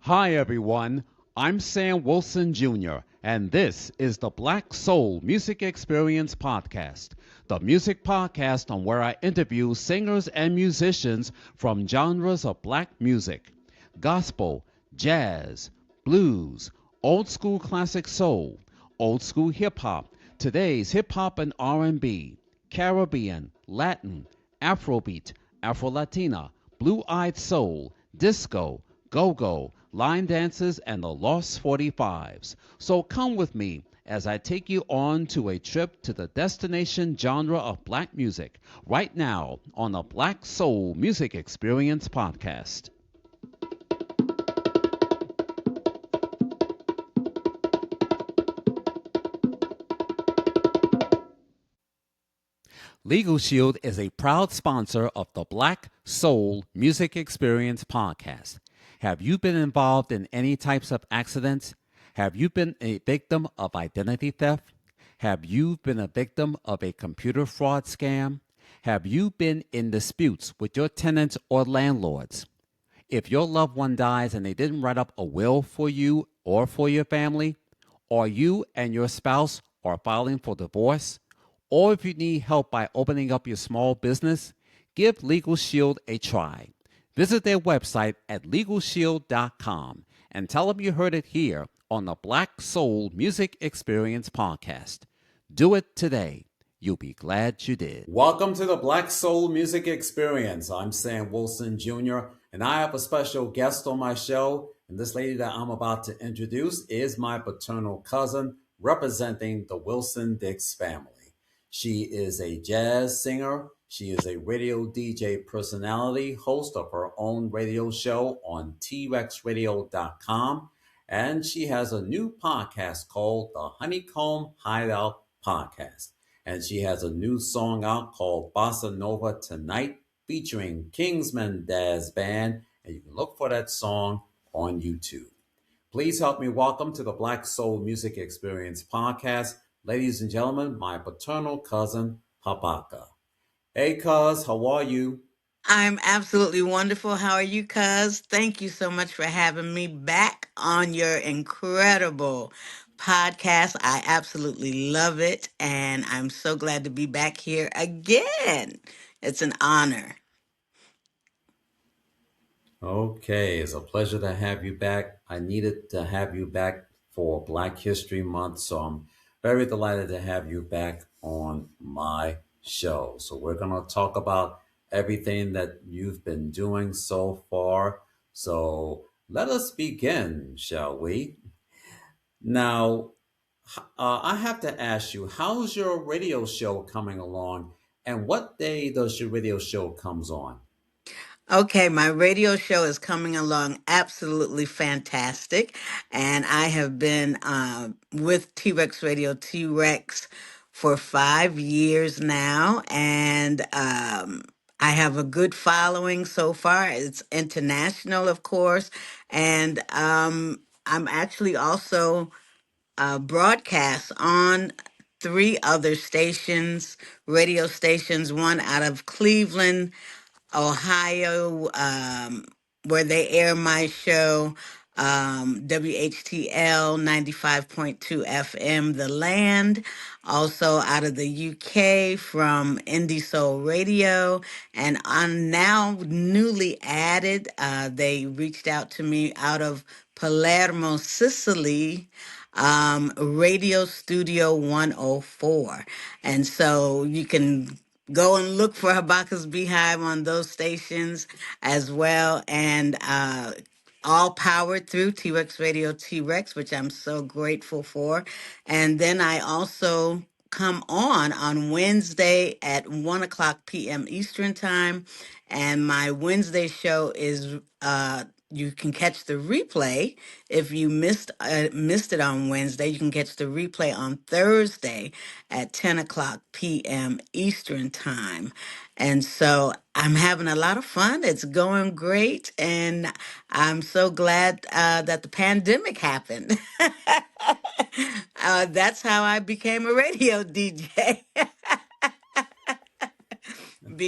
Hi, everyone. I'm Sam Wilson Jr., and this is the Black Soul Music Experience Podcast, the music podcast on where I interview singers and musicians from genres of black music: gospel, jazz, blues, old school classic soul, old school hip hop, today's hip hop and R&B, Caribbean, Latin, Afrobeat, Afro-Latina, blue-eyed soul, disco, go-go, line dances, and the Lost 45s. So come with me as I take you on to a trip to the destination genre of black music right now on the Black Soul Music Experience Podcast. Legal Shield is a proud sponsor of the Black Soul Music Experience Podcast. Have you been involved in any types of accidents? Have you been a victim of identity theft? Have you been a victim of a computer fraud scam? Have you been in disputes with your tenants or landlords? If your loved one dies and they didn't write up a will for you or for your family, or you and your spouse are filing for divorce, or if you need help by opening up your small business, give Legal Shield a try. Visit their website at LegalShield.com and tell them you heard it here on the Black Soul Music Experience Podcast. Do it today. You'll be glad you did. Welcome to the Black Soul Music Experience. I'm Sam Wilson Jr., and I have a special guest on my show. And this lady that I'm about to introduce is my paternal cousin, representing the Wilson Dix family. She is a jazz singer. She is a radio DJ personality, host of her own radio show on TRexRadio.com. And she has a new podcast called the Honeycomb Hideout Podcast. And she has a new song out called Bossa Nova Tonight, featuring Kingsman Daz Band. And you can look for that song on YouTube. Please help me welcome to the Black Soul Music Experience Podcast, ladies and gentlemen, my paternal cousin, Habaka. Hey, cuz, how are you? I'm absolutely wonderful. How are you, cuz? Thank you so much for having me back on your incredible podcast. I absolutely love it, and I'm so glad to be back here again. It's an honor. Okay, it's a pleasure to have you back. I needed to have you back for Black History Month, so I'm very delighted to have you back on my show. So, we're going to talk about everything that you've been doing so far. So, let us begin, shall we? Now, I have to ask you, how's your radio show coming along, and what day does your radio show comes on? Okay, my radio show is coming along absolutely fantastic. And I have been with T Rex Radio T Rex for 5 years now. And I have a good following so far. It's international, of course. And I'm actually also broadcast on three other stations, radio stations, one out of Cleveland, Ohio, where they air my show, WHTL 95.2 FM, The Land, also out of the UK from Indie Soul Radio, and I'm now newly added. They reached out to me out of Palermo, Sicily, Radio Studio 104. And so you can go and look for Habaka's Beehive on those stations as well. And all powered through T Rex Radio T Rex, which I'm so grateful for. And then I also come on Wednesday at 1 o'clock p.m. Eastern Time. And my Wednesday show is. You can catch the replay if you missed it on Wednesday. You can catch the replay on Thursday at 10 o'clock p.m. Eastern Time. And so I'm having a lot of fun. It's going great. And I'm so glad that the pandemic happened. That's how I became a radio DJ.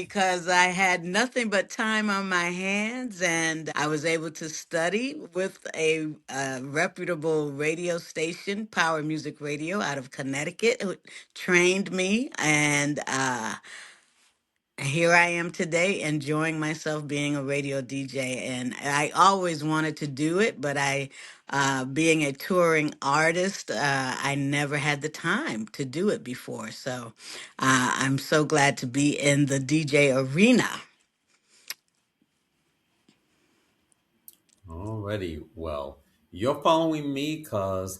because I had nothing but time on my hands, and I was able to study with a reputable radio station, Power Music Radio, out of Connecticut, who trained me. And here I am today enjoying myself being a radio DJ. And I always wanted to do it, but being a touring artist, I never had the time to do it before. So I'm so glad to be in the DJ arena. Alrighty, well, you're following me cause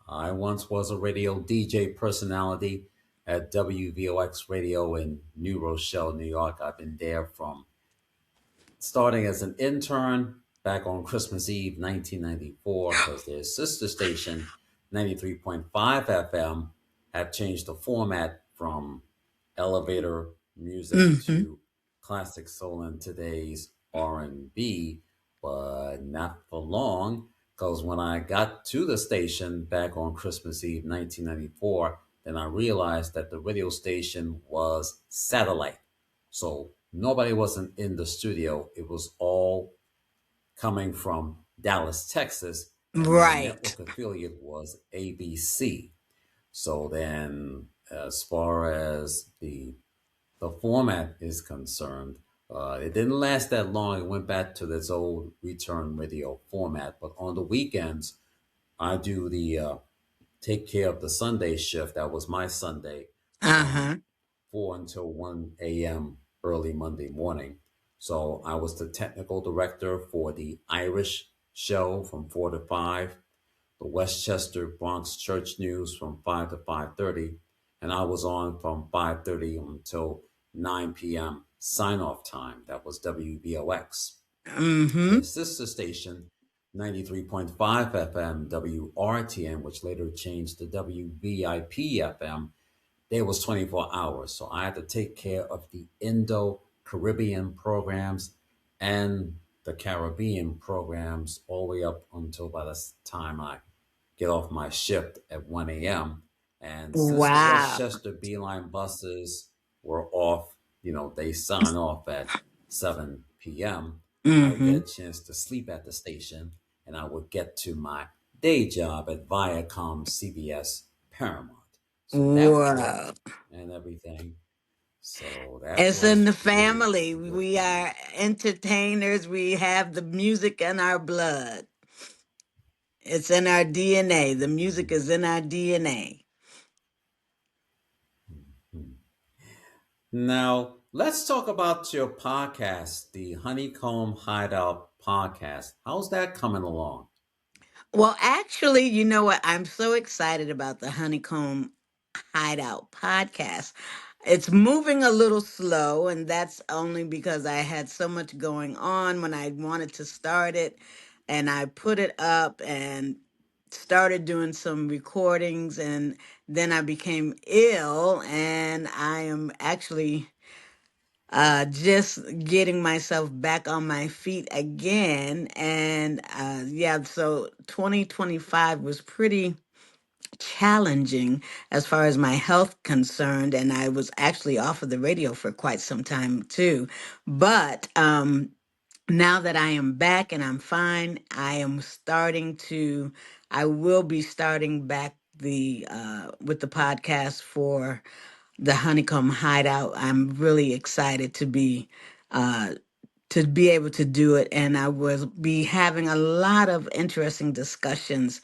I once was a radio DJ personality at WVOX Radio in New Rochelle, New York. I've been there from starting as an intern back on Christmas Eve 1994 because their sister station 93.5 FM had changed the format from elevator music Hmm. to classic soul and today's R&B, but not for long because when I got to the station back on Christmas Eve 1994, then I realized that the radio station was satellite. So nobody wasn't in the studio. It was all coming from Dallas, Texas, and my Right. network affiliate was ABC. So then, as far as the format is concerned, it didn't last that long. It went back to this old return radio format. But on the weekends, I do the take care of the Sunday shift. That was my Sunday from Uh-huh. 4 until 1 a.m. early Monday morning. So I was the technical director for the Irish show from 4 to 5, the Westchester Bronx Church News from 5 to 5:30, and I was on from 5:30 until 9 p.m. sign off time. That was WBOX. Their Mm-hmm. sister station, 93.5 FM WRTN, which later changed to WVIP FM, there was 24 hours. So I had to take care of the Indo Caribbean programs and the Caribbean programs all the way up until by the time I get off my shift at 1 a.m. And since the Wow. Westchester Beeline buses were off, they sign off at 7 p.m., I would get Mm-hmm. a chance to sleep at the station and I would get to my day job at Viacom CBS Paramount. So that Wow. worked and everything. So that It's in was the really family. good We for me. are entertainers. We have the music in our blood. It's in our DNA. The music Mhm. is in our DNA. Mhm. Now, let's talk about your podcast, the Honeycomb Hideout podcast. How's that coming along? Well, actually, you know what? I'm so excited about the Honeycomb Hideout podcast. It's moving a little slow, and that's only because I had so much going on when I wanted to start it. And I put it up and started doing some recordings, and then I became ill, and I am actually just getting myself back on my feet again. And yeah, so 2025 was pretty challenging as far as my health concerned, and I was actually off of the radio for quite some time too. But now that I am back and I'm fine, I will be starting back the with the podcast for the Honeycomb Hideout. I'm really excited uh, to be able to do it, and I will be having a lot of interesting discussions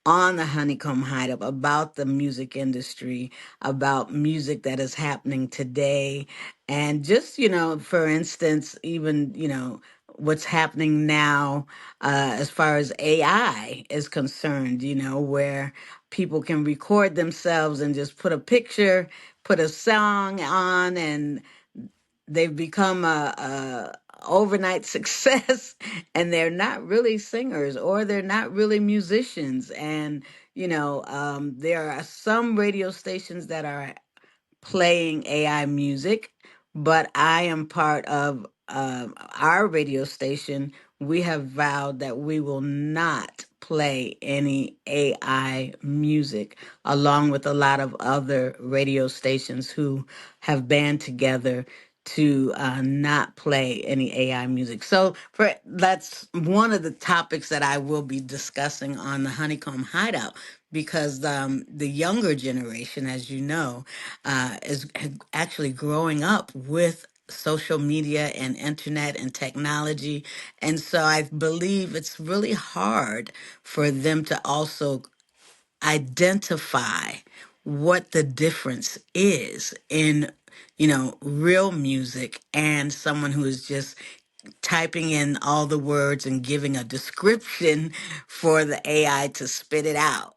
on the Honeycomb Hideout about the music industry, about music that is happening today, and just, for instance, even, what's happening now as far as AI is concerned, where people can record themselves and just put a picture, put a song on, and they've become a overnight success, and they're not really singers or they're not really musicians. And there are some radio stations that are playing AI music, but I am part of our radio station. We have vowed that we will not play any AI music, along with a lot of other radio stations who have band together to not play any AI music. So for that's one of the topics that I will be discussing on the Honeycomb Hideout, because the younger generation, as you know, is actually growing up with social media and internet and technology. And so I believe it's really hard for them to also identify what the difference is in, real music and someone who is just typing in all the words and giving a description for the AI to spit it out,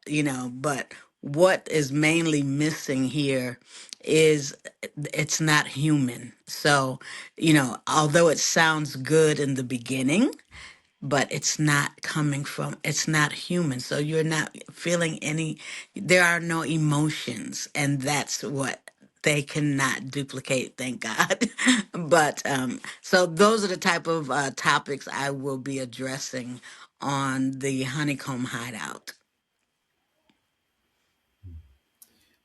but what is mainly missing here is it's not human. So, although it sounds good in the beginning, but it's not human. So you're not feeling any, there are no emotions. And that's what they cannot duplicate, thank God. But so those are the type of topics I will be addressing on the Honeycomb Hideout.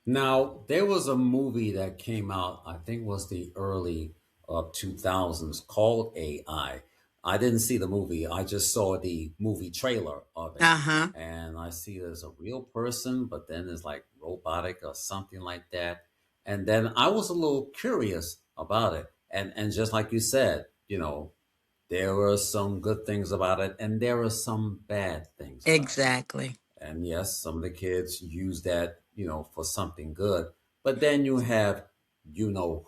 Now, there was a movie that came out, I think was the early 2000s, called AI. I didn't see the movie, I just saw the movie trailer of it. Uh huh. And I see there's a real person, but then it's like robotic or something like that. And then I was a little curious about it. And just like you said, there were some good things about it, and there were some bad things about it. Exactly. And yes, some of the kids use that, for something good. But then you have,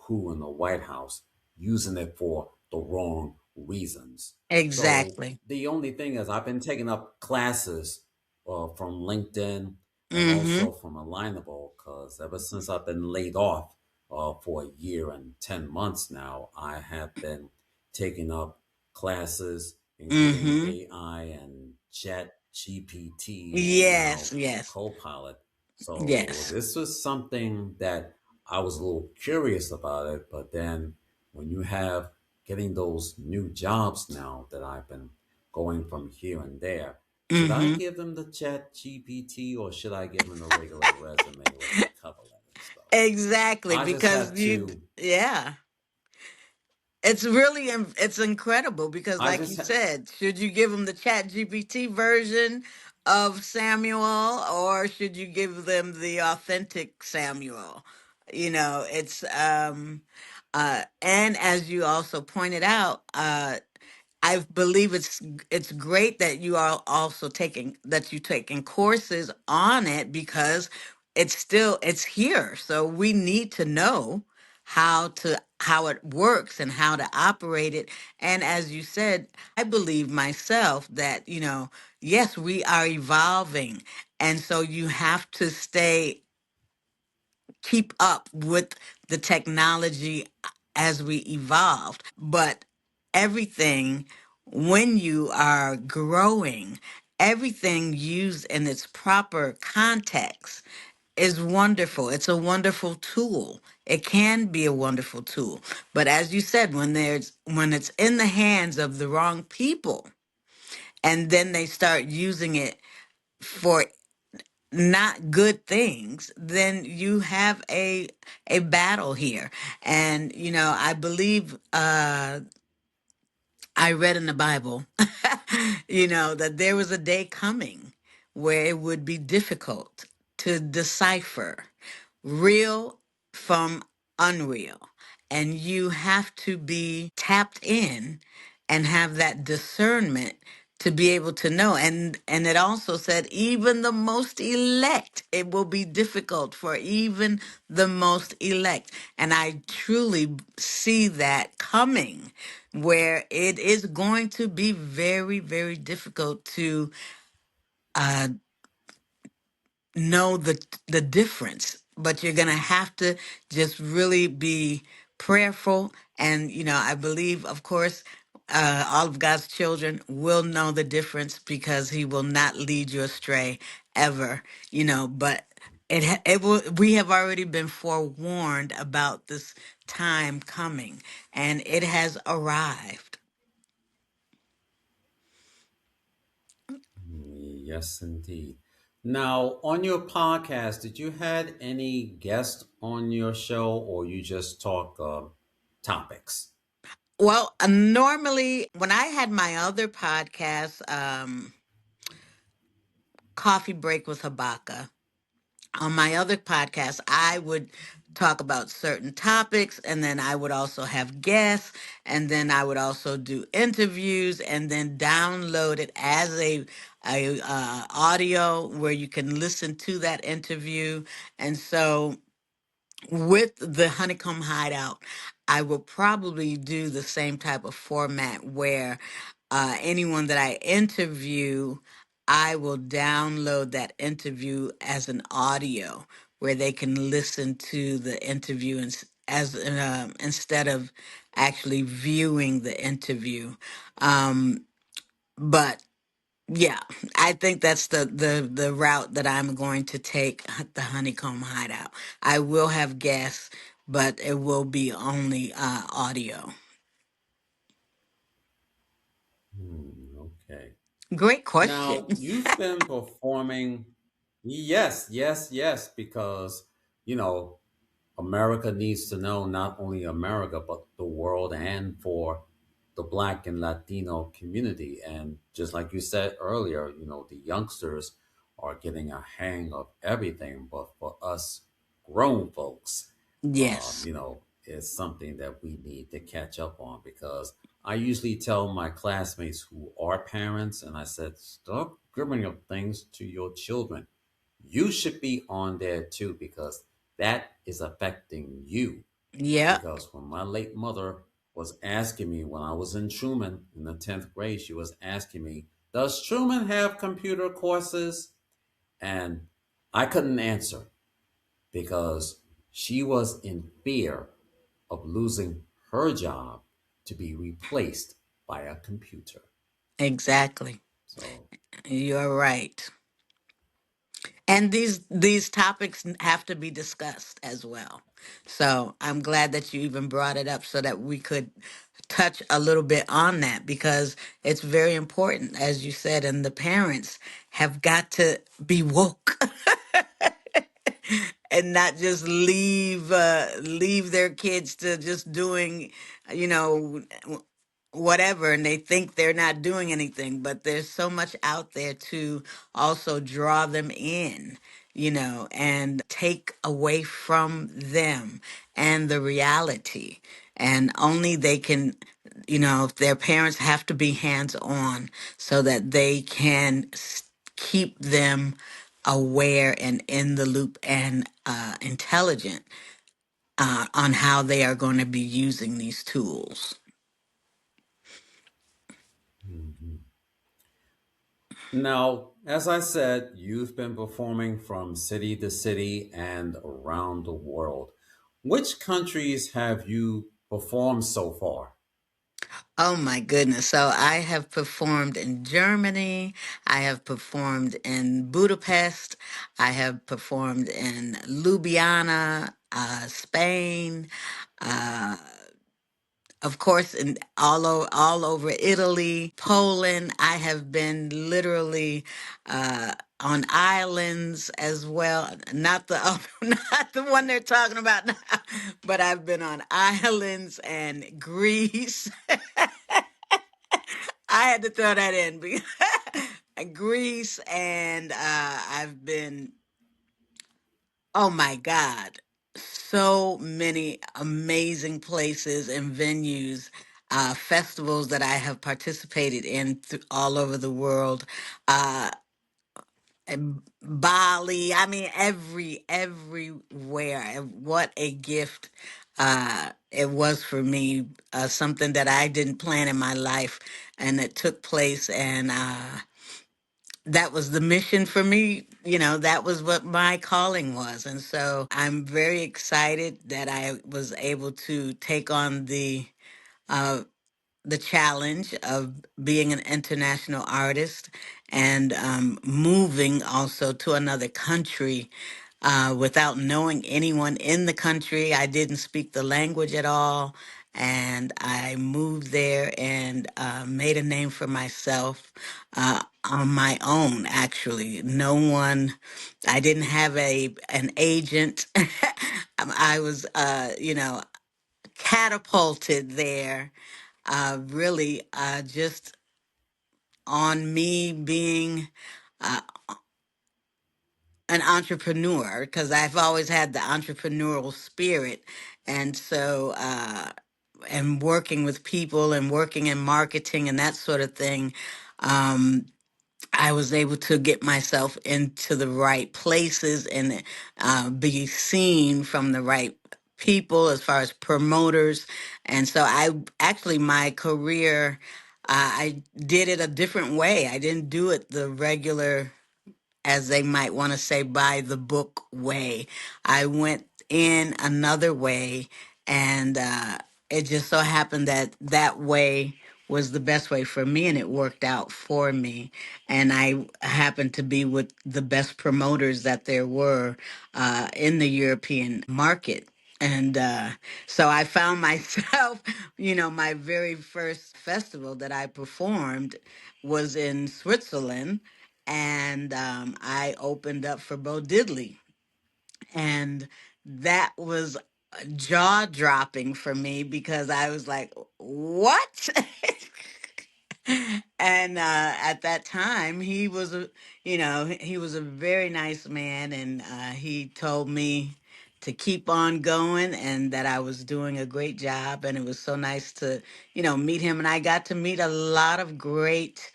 who in the White House using it for the wrong reasons. So Exactly. the only thing is, I've been taking up classes from LinkedIn and Mm-hmm. also from Alignable, because ever since I've been laid off for a year and 10 months now, I have been taking up classes, including Mm-hmm. AI and Chat GPT and Yes. now Yes. Copilot. So Yes. this was something that I was a little curious about it, but then when you have getting those new jobs now that I've been going from here and there, should I Mm-hmm. give them the Chat GPT or should I give them the regular resume with the cover letter and stuff? Exactly, I just because had to. yeah, it's really, it's incredible because, I like just you had. said, should you give them the Chat GPT version of Samuel, or should you give them the authentic Samuel? It's and as you also pointed out, I believe it's great that you are also taking courses on it, because it's here. So we need to know how it works and how to operate it. And as you said, I believe myself that, yes, we are evolving. And so you have to keep up with the technology as we evolve. But everything, when you are growing, everything used in its proper context is wonderful. It's a wonderful tool. It can be a wonderful tool. But as you said, when it's in the hands of the wrong people, and then they start using it for not good things, then you have a battle here. And I believe I read in the Bible, that there was a day coming where it would be difficult to decipher real from unreal. And you have to be tapped in and have that discernment to be able to know. And it also said, even the most elect, it will be difficult for even the most elect. And I truly see that coming, where it is going to be very, very difficult to uh, know the difference, but you're going to have to just really be prayerful. And I believe, of course, all of God's children will know the difference, because he will not lead you astray ever. But it will, we have already been forewarned about this time coming, and it has arrived. Yes, indeed. Now, on your podcast, did you had any guests on your show, or you just talk topics? Well, normally when I had my other podcast, Coffee Break with Habaka, on my other podcast, I would talk about certain topics, and then I would also have guests, and then I would also do interviews, and then download it as a audio where you can listen to that interview. And so with the Honeycomb Hideout, I will probably do the same type of format where anyone that I interview, I will download that interview as an audio where they can listen to the interview instead of actually viewing the interview. But yeah, I think that's the route that I'm going to take the Honeycomb Hideout. I will have guests, but it will be only audio. Okay. Great question. Now, you've been performing. Yes, yes, yes, because, you know, America needs to know, not only America, but the world, and for the Black and Latino community. And just like you said earlier, you know, the youngsters are getting a hang of everything. But for us grown folks, Yes. you know, it's something that we need to catch up on, because I usually tell my classmates who are parents, and I said, stop giving your things to your children. You should be on there too, because that is affecting you. Yep. Because when my late mother was asking me when I was in Truman in the 10th grade, she was asking me, does Truman have computer courses? And I couldn't answer, because she was in fear of losing her job to be replaced by a computer. Exactly. So, You're right. And these topics have to be discussed as well. So I'm glad that you even brought it up so that we could touch a little bit on that, because it's very important, as you said, and the parents have got to be woke and not just leave their kids to just doing, you know, whatever, and they think they're not doing anything, but there's so much out there to also draw them in, and take away from them and the reality. And only they can, their parents have to be hands on so that they can keep them aware and in the loop and intelligent on how they are going to be using these tools. mhm. Now, as I said, you've been performing from city to city and around the world. Which countries have you performed so far? Oh my goodness. So I have performed in Germany. I have performed in Budapest. I have performed in Ljubljana, Spain. Uh, of course, in all over Italy, Poland. I have been literally on islands as well. Not the not the one they're talking about now, but I've been on islands and Greece. I had to throw that in because Greece, and I've been, oh my God, so many amazing places and venues, festivals that I have participated in all over the world. And Bali, I mean, everywhere. And what a gift it was for me, something that I didn't plan in my life, and it took place, and that was the mission for me. That was what my calling was. And so I'm very excited that I was able to take on uh, the challenge of being an international artist, and moving also to another country without knowing anyone in the country. I didn't speak the language at all. And I moved there and made a name for myself on my own, actually. No one, I didn't have an agent. I was, catapulted there, really just on me being uh, an entrepreneur, because I've always had the entrepreneurial spirit. And so, and working with people and working in marketing and that sort of thing, um, I was able to get myself into the right places and be seen from the right people as far as promoters. And so I actually, my career, I did it a different way. I didn't do it the regular, as they might want to say, by the book way. I went in another way, and it just so happened that that way was the best way for me, and it worked out for me. And I happened to be with the best promoters that there were in the European market. And so I found myself, my very first festival that I performed was in Switzerland, and I opened up for Bo Diddley, and that was jaw dropping for me because I was like, "What?" And at that time, he was a very nice man, and he told me to keep on going and that I was doing a great job, and it was so nice to, meet him, and I got to meet a lot of great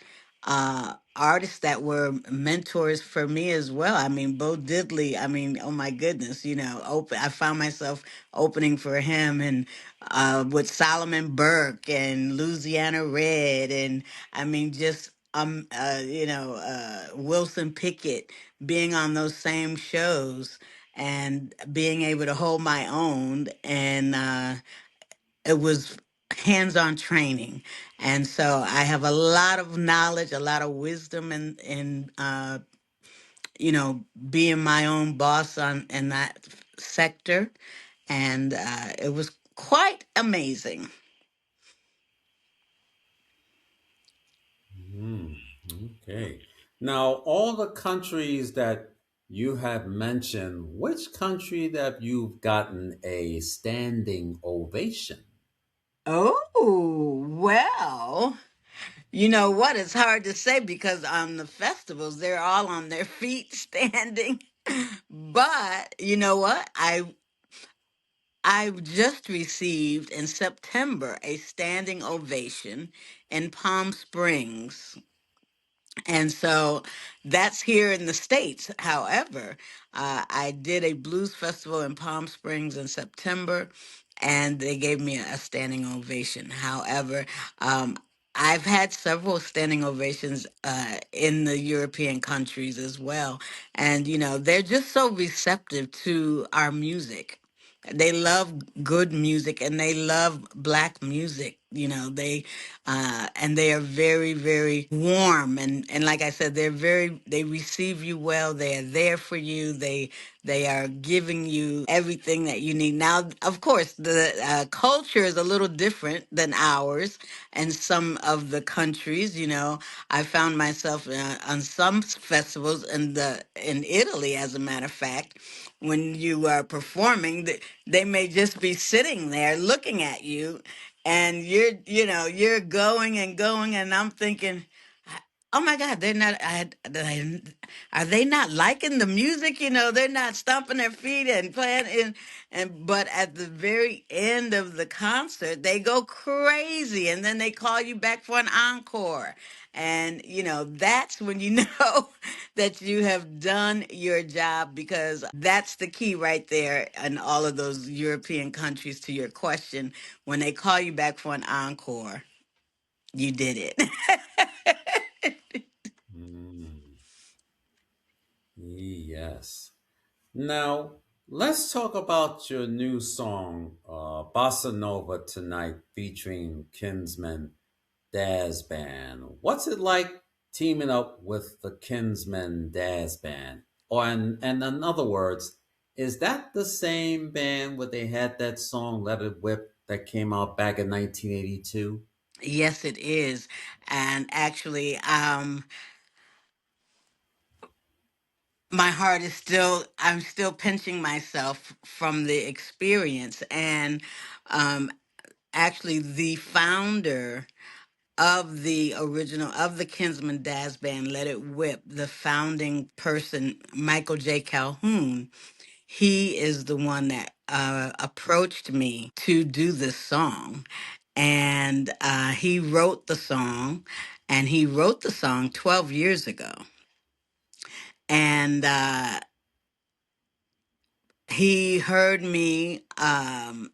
artists that were mentors for me as well. I mean, Bo Diddley, I mean, oh my goodness, I found myself opening for him, and with Solomon Burke and Louisiana Red, and I mean, just Wilson Pickett, being on those same shows and being able to hold my own, and it was hands-on training. And so I have a lot of knowledge, a lot of wisdom in being my own boss on in that sector, and it was quite amazing. Mm, okay. Now, all the countries that you have mentioned, which country that you've gotten a standing ovation? Oh, well, you know what? It's hard to say because on the festivals, they're all on their feet standing. But you know what? I just received in September a standing ovation in Palm Springs, and so that's here in the States. However, I did a blues festival in Palm Springs in September, and they gave me a standing ovation. However, um, I've had several standing ovations in the European countries as well. And, they're just so receptive to our music. They love good music and they love black music. And they are very, very warm, and like I said, they receive you well. They are there for you. They are giving you everything that you need. Now, of course, the culture is a little different than ours, and some of the countries. I found myself on some festivals in Italy, as a matter of fact, when you are performing, they may just be sitting there looking at you, and you're going and going, and I'm thinking, oh my God, are they not liking the music? They're not stomping their feet and playing but at the very end of the concert, they go crazy, and then they call you back for an encore. And that's when you know that you have done your job, because that's the key right there in all of those European countries, to your question. When they call you back for an encore, you did it. Mm, yes. Now, let's talk about your new song, Bossa Nova Tonight, featuring Kinsman Daz Band. What's it like teaming up with the Kinsman Daz Band? Or, in other words, is that the same band where they had that song Let It Whip that came out back in 1982? Yes, it is. And actually, my heart is still, I'm still pinching myself from the experience. And um, actually, the founder of the original of the Kinsman Daz Band, Let It Whip, the founding person, Michael J. Calhoun, he is the one that approached me to do this song. And he wrote the song, and he wrote the song 12 years ago. And he heard me on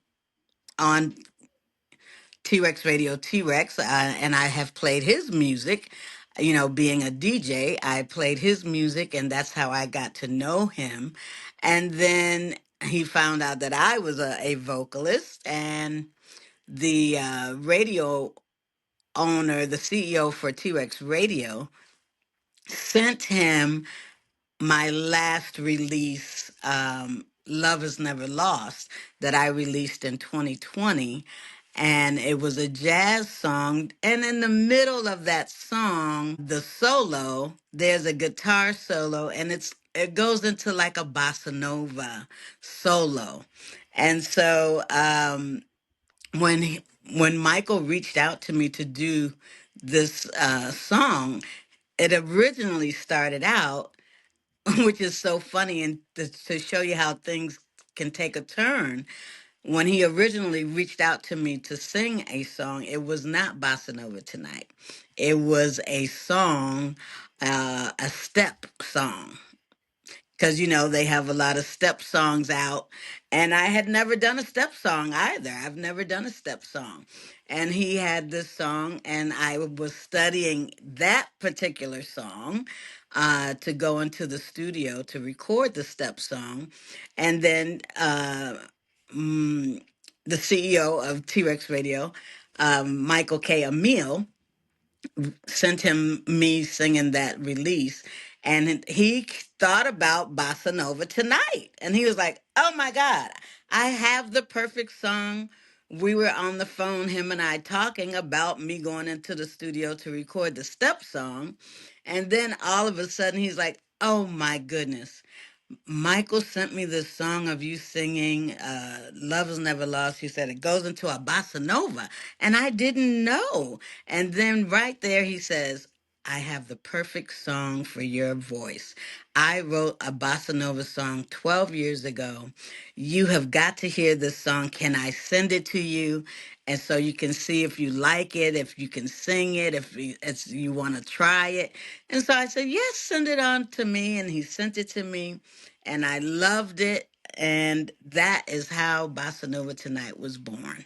T Rex Radio T Rex, and I have played his music. You know, being a DJ, I played his music, and that's how I got to know him. And then he found out that I was a vocalist, and the radio owner, the CEO for T Rex Radio, sent him my last release, Love Is Never Lost, that I released in 2020. And it was a jazz song. And in the middle of that song, the solo, there's a guitar solo, and it goes into like a bossa nova solo. And so when when Michael reached out to me to do this song, it originally started out, which is so funny, and to show you how things can take a turn. When he originally reached out to me to sing a song, it was not Bossa Nova Tonight. It was a song, a step song, because you know they have a lot of step songs out, and I had never done a step song either. I've never done a step song. And he had this song, and I was studying that particular song to go into the studio to record the step song. And then mm, the CEO of T-Rex Radio, Michael K. Emile, sent him me singing that release, and he thought about Bossa Nova Tonight, and he was like, oh my God, I have the perfect song. We were on the phone, him and I, talking about me going into the studio to record the step song, and then all of a sudden he's like, oh my goodness, Michael sent me this song of you singing Love is Never Lost. He said it goes into a bossa nova. And I didn't know. And then right there he says, I have the perfect song for your voice. I wrote a bossa nova song 12 years ago. You have got to hear this song. Can I send it to you? And so you can see if you like it, if you can sing it, if you want to try it. And so I said, yes, send it on to me. And he sent it to me, and I loved it. And that is how Bossa Nova Tonight was born.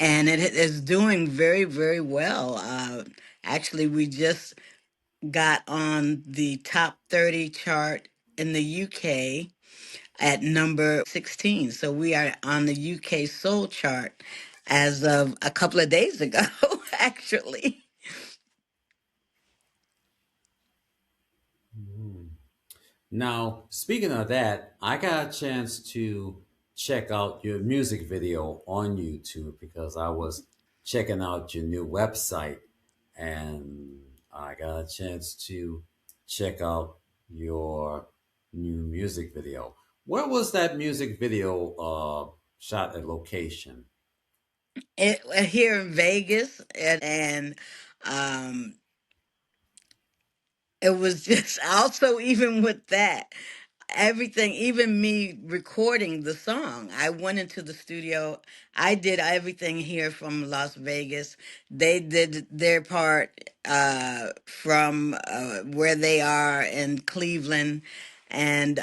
And it is doing very, very well. Actually, we just got on the top 30 chart in the UK at number 16. So we are on the UK Soul chart as of a couple of days ago, actually. Mm. Now, speaking of that, I got a chance to check out your music video on YouTube because I was checking out your new website and I got a chance to check out your new music video. Where was that music video shot at location? Here in Vegas, and um, it was just also, even with that, everything, even me recording the song, I went into the studio. I did everything here from Las Vegas. They did their part from where they are in Cleveland, and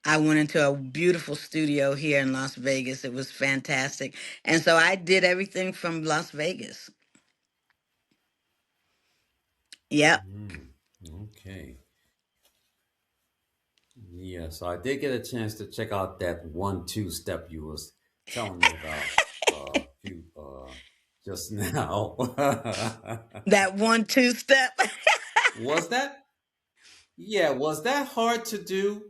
I went into a beautiful studio here in Las Vegas. It was fantastic. And so I did everything from Las Vegas. Yep. Mm, okay. Yeah, so I did get a chance to check out that 1-2 step you was telling me about few just now. That 1 2 step. Was that was that hard to do?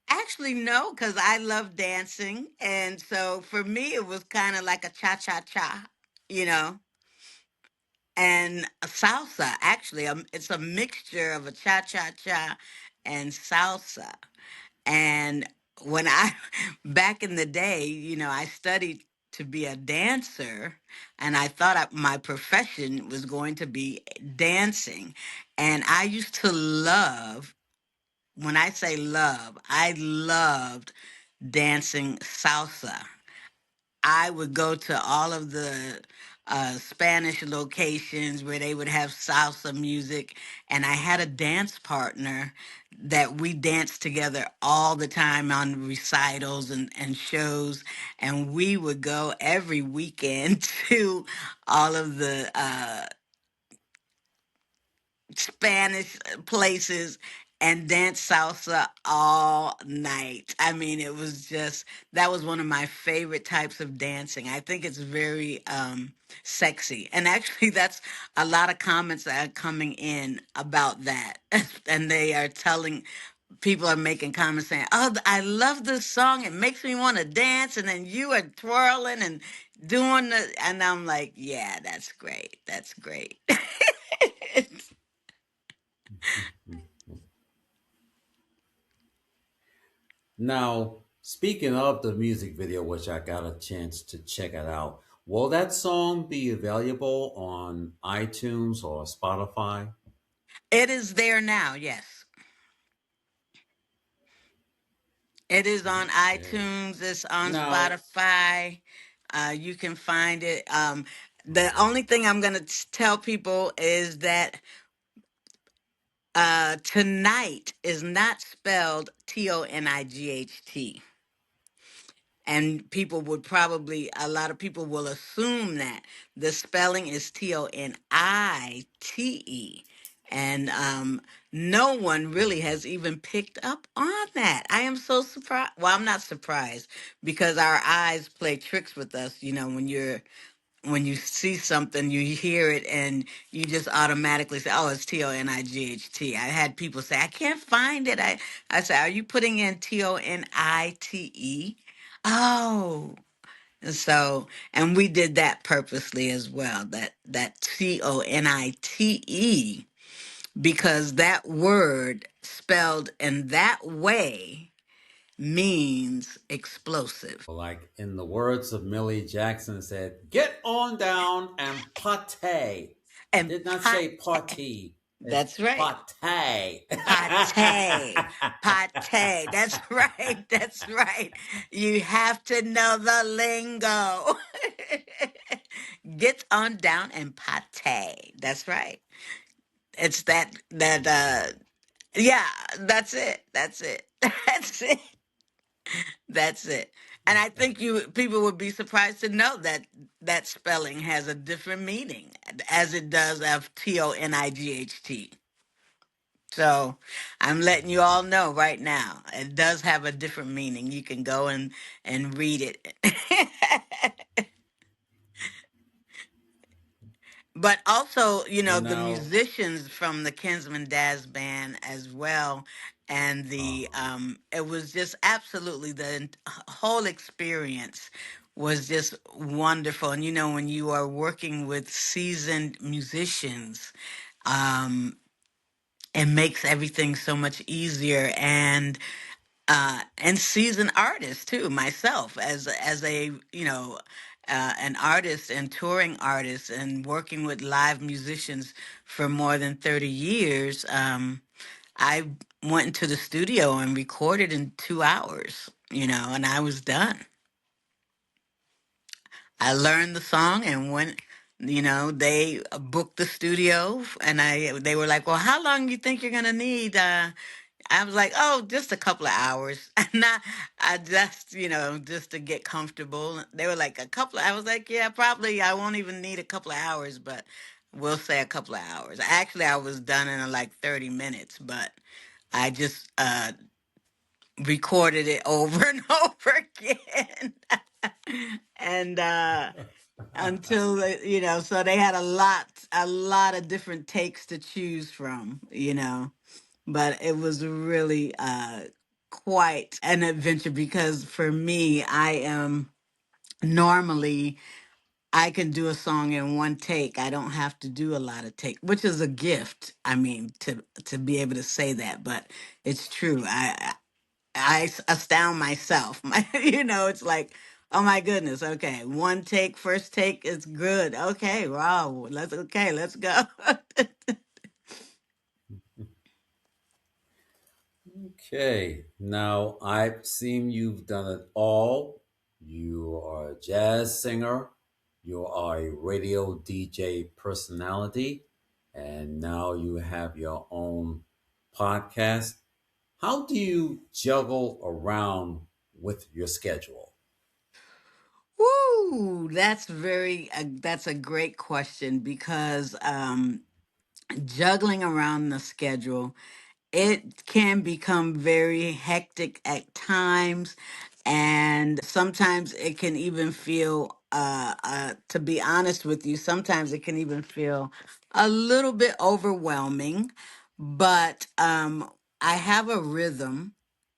Actually, no, because I love dancing. And so for me, it was kind of like a cha cha cha, you know? and salsa. Actually, it's a mixture of a cha cha cha and salsa. And when I, back in the day, I studied to be a dancer, and I thought my profession was going to be dancing. And I used to love, when I say love, I loved dancing salsa. I would go to all of the Spanish locations where they would have salsa music, and I had a dance partner that we danced together all the time on recitals and shows, and we would go every weekend to all of the Spanish places and dance salsa all night. I mean, it was just, that was one of my favorite types of dancing. I think it's very sexy. And actually, that's a lot of comments that are coming in about that. And they are telling, people are making comments saying, "Oh, I love this song. It makes me want to dance." And then you are twirling and doing the, and I'm like, yeah, that's great. That's great. Now, speaking of the music video, which I got a chance to check it out, will that song be available on iTunes or Spotify? It is there now, yes. It is on Okay. iTunes, it's on Now, Spotify. You can find it. The uh-huh. only thing I'm going to tell people is that tonight is not spelled Tonight. And people would probably, a lot of people will assume that the spelling is Tonite. And no one really has even picked up on that. I am so surprised. Well, I'm not surprised because our eyes play tricks with us. When you see something, you hear it, and you just automatically say, "Oh, it's Tonight." I had people say, "I can't find it." I say, "Are you putting in Tonite?" Oh, and so, and we did that purposely as well. That Tonite, because that word spelled in that way means explosive. Like in the words of Millie Jackson said, get on down and pate. It And did not say party. It's that's right. pate. Pate. Pate. That's right. That's right. You have to know the lingo. Get on down and pate. That's right. It's yeah, that's it. That's it. That's it. That's it. And I think you people would be surprised to know that that spelling has a different meaning as it does of Tonight. So I'm letting you all know right now. It does have a different meaning. You can go and read it. But also, the Now, musicians from the Kinsman Daz Band as well. And the uh, it was just absolutely whole experience was just wonderful. And when you are working with seasoned musicians, um, it makes everything so much easier. And seasoned artist too. Myself as a an artist and touring artist and working with live musicians for more than 30 years. I went into the studio and recorded in 2 hours. And I was done. I learned the song and went. They booked the studio, and they were like, "Well, how long do you think you're gonna need?" I was like, "Oh, just a couple of hours." And I just, just to get comfortable. They were like, "A couple of," I was like, "Yeah, probably I won't even need a couple of hours, but we'll say a couple of hours." Actually, I was done in like 30 minutes, but I just recorded it over and over again. And until so they had a lot of different takes to choose from. But it was really quite an adventure because for me, I am normally I can do a song in one take. I don't have to do a lot of take, which is a gift. I mean, to be able to say that, but it's true. I astound myself. It's like, oh my goodness. Okay, one take, first take is good. Okay, wow. Let's go. Okay, now I've seen you've done it all. You are a jazz singer, you are a radio DJ personality, and now you have your own podcast. How do you juggle around with your schedule? Woo! That's a great question because juggling around the schedule, it can become very hectic at times, and sometimes it can even feel to be honest with you, sometimes it can even feel a little bit overwhelming. But I have a rhythm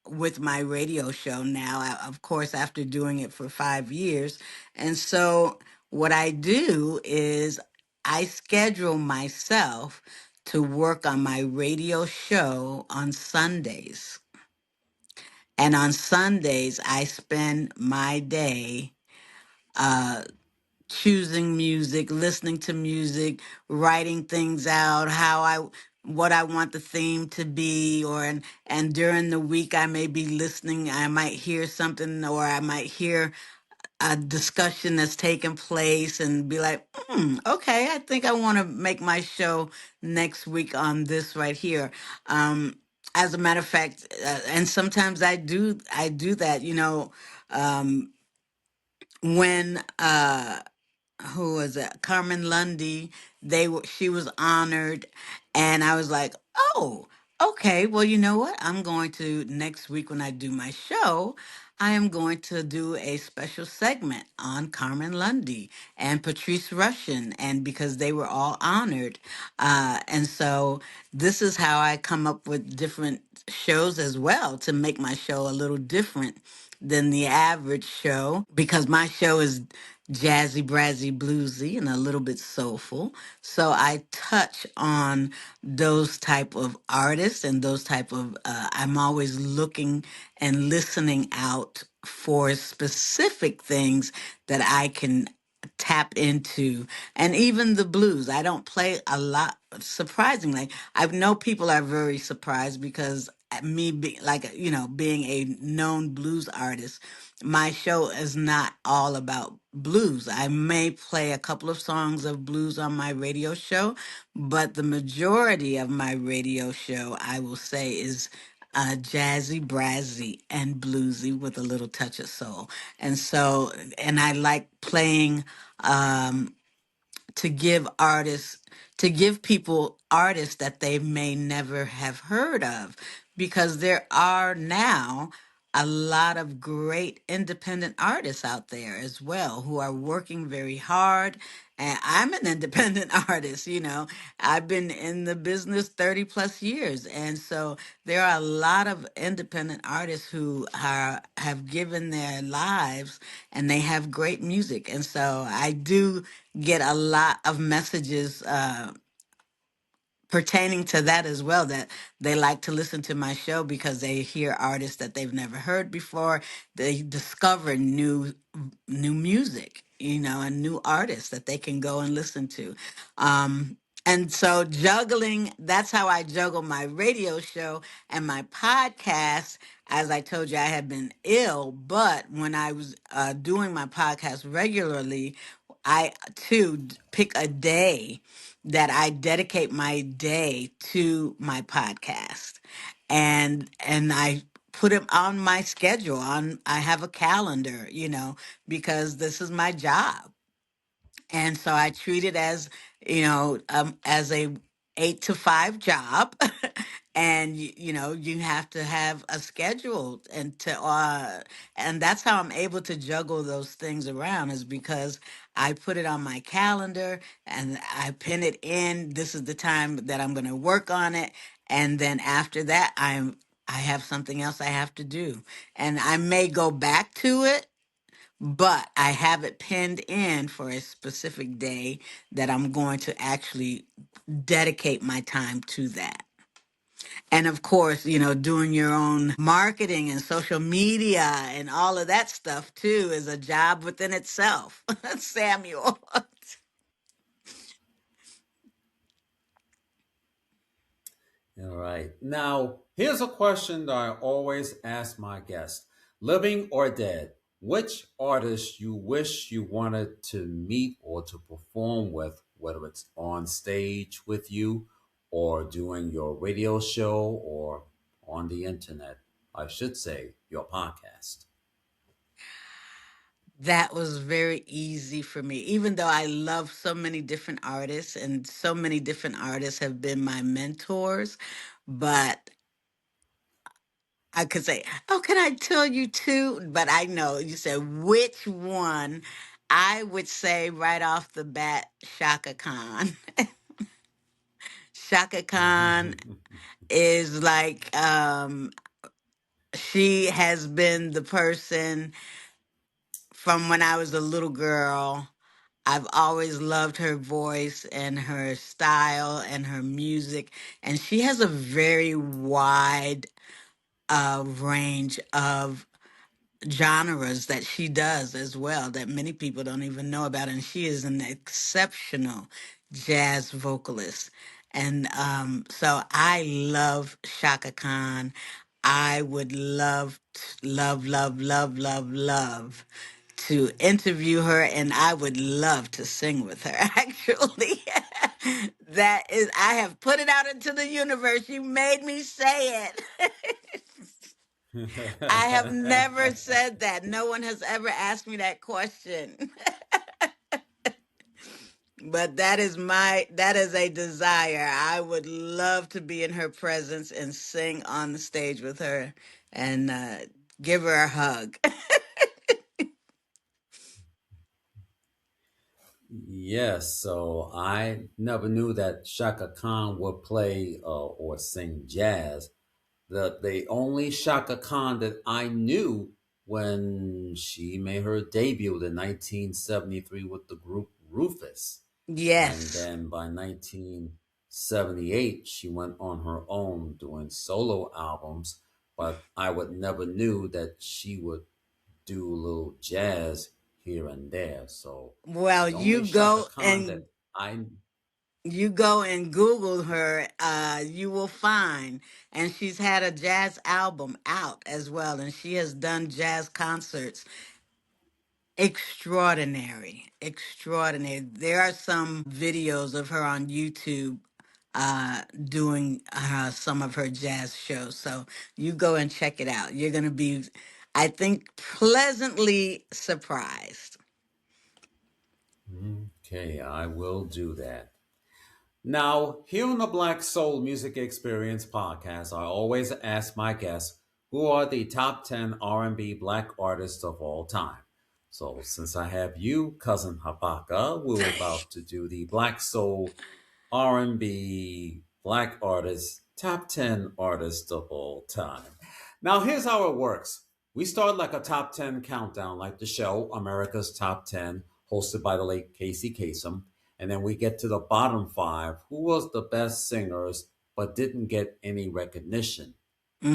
with my radio show now, of course, after doing it for 5 years. And so what I do is I schedule myself to work on my radio show on Sundays. And on Sundays, I spend my day uh, choosing music, listening to music, writing things out, what I want the theme to be, and during the week I may be listening. I might hear something, or I might hear a discussion that's taking place and be like, okay, I think I want to make my show next week on this right here. Um, as a matter of fact, and sometimes I do that, when who was it? Carmen Lundy. She was honored, and I was like, oh, okay. Well, you know what? I'm going to next week when I do my show. I am going to do a special segment on Carmen Lundy and Patrice Rushen, and because they were all honored, and so this is how I come up with different shows as well to make my show a little different than the average show, because my show is jazzy, brazzy, bluesy, and a little bit soulful. So I touch on those type of artists and those type of. I'm always looking and listening out for specific things that I can tap into, and even the blues. I don't play a lot, surprisingly. I know people are very surprised because me be, like being a known blues artist, my show is not all about blues. I may play a couple of songs of blues on my radio show, but the majority of my radio show, I will say, is jazzy, brazzy, and bluesy with a little touch of soul. And so, and I like playing um, to give artists, to give people artists that they may never have heard of, because there are now a lot of great independent artists out there as well who are working very hard. And I'm an independent artist, I've been in the business 30 plus years. And so there are a lot of independent artists who have given their lives, and they have great music. And so I do get a lot of messages pertaining to that as well, that they like to listen to my show because they hear artists that they've never heard before. They discover new music, and new artists that they can go and listen to. And so juggling, that's how I juggle my radio show and my podcast. As I told you, I had been ill, but when I was doing my podcast regularly, I too pick a day that I dedicate my day to my podcast, and I put it on my schedule. I have a calendar, because this is my job. And so I treat it as a 8 to 5 job. And you have to have a schedule, and that's how I'm able to juggle those things around, is because I put it on my calendar and I pin it in. This is the time that I'm going to work on it. And then after that, I have something else I have to do. And I may go back to it, but I have it pinned in for a specific day that I'm going to actually dedicate my time to that. And of course, doing your own marketing and social media and all of that stuff too is a job within itself, Samuel. All right. Now, here's a question that I always ask my guests: living or dead, which artist you wish you wanted to meet or to perform with, whether it's on stage with you or doing your radio show or on the internet, I should say, your podcast? That was very easy for me, even though I love so many different artists and so many different artists have been my mentors. But I could say, oh, can I tell you two? But I know you said which one. I would say right off the bat, Shaka Khan. Shaka Khan is like, she has been the person from when I was a little girl. I've always loved her voice and her style and her music. And she has a very wide range of genres that she does as well that many people don't even know about. And she is an exceptional jazz vocalist. And so I love Shaka Khan. I would love to interview her, and I would love to sing with her. Actually, that is, I have put it out into the universe. You made me say it. I have never said that. No one has ever asked me that question. But that is a desire. I would love to be in her presence and sing on the stage with her and give her a hug. Yes, so I never knew that Shaka Khan would play or sing jazz. The only Shaka Khan that I knew when she made her debut in 1973 with the group Rufus. And Yes. then by 1978, she went on her own doing solo albums. But I would never knew that she would do a little jazz here and there. So Well, the only Shaka Khan that I you go and Google her, you will find, and she's had a jazz album out as well, and she has done jazz concerts. Extraordinary, extraordinary. There are some videos of her on YouTube doing some of her jazz shows. So you go and check it out. You're going to be, I think, pleasantly surprised. okay, I will do that. Now, here on the Black Soul Music Experience podcast, I always ask my guests who are the top 10 R&B black artists of all time. So, since I have you, cousin Habaka, we're about to do the Black Soul R&B black artists, top 10 artists of all time. Now, here's how it works. We start like a top 10 countdown, like the show America's Top 10, hosted by the late Casey Kasem. And then we get to the bottom five, who was the best singers but didn't get any recognition.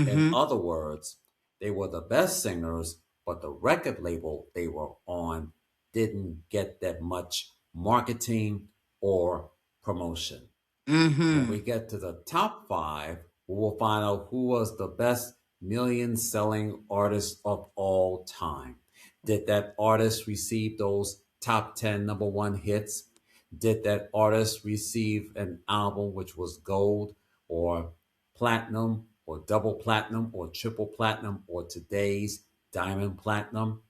In Mm-hmm. other words, they were the best singers, but the record label they were on didn't get that much marketing or promotion. When Mm-hmm. we get to the top five, we will find out who was the best million selling artist of all time. Did that artist receive those top 10 number one hits? Did that artist receive an album which was gold or platinum or double platinum or triple platinum or today's diamond platinum?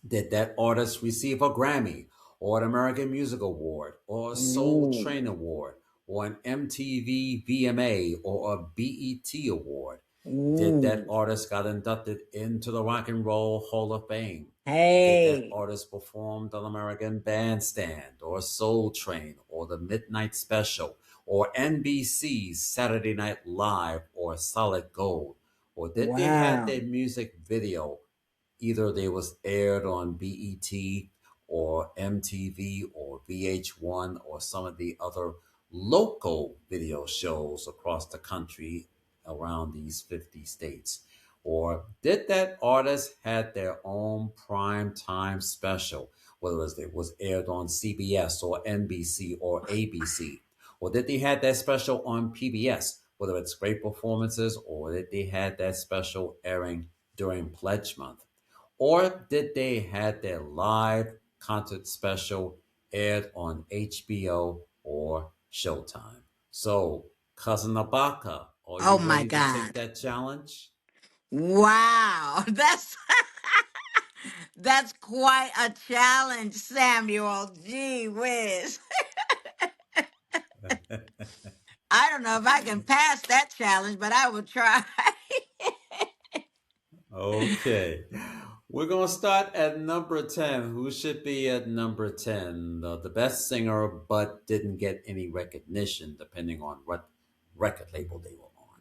Did that artist receive a Grammy or an American Music Award or a Soul Ooh. Train Award or an MTV VMA or a BET Award? Did that Ooh. artist got inducted into the Rock and Roll Hall of Fame? Did that Hey. artist perform on American Bandstand or Soul Train or the Midnight Special or NBC's Saturday Night Live or Solid Gold? Or did they have Wow. their music video either they was aired on BET or MTV or VH1 or some of the other local video shows across the country around these 50 states? Or did that artist had their own prime time special, whether it was aired on CBS or NBC or ABC? Or did they had that special on PBS, whether it's great performances, or did they had that special airing during Pledge Month? Or did they had their live concert special aired on HBO or Showtime? So, Cousin Abaka, are Oh you my ready to take God. that challenge? Wow. That's quite a challenge, Samuel. Gee whiz. I don't know if I can pass that challenge, but I will try. Okay. We're going to start at number 10. Who should be at number 10? The best singer, but didn't get any recognition, depending on what record label they were on.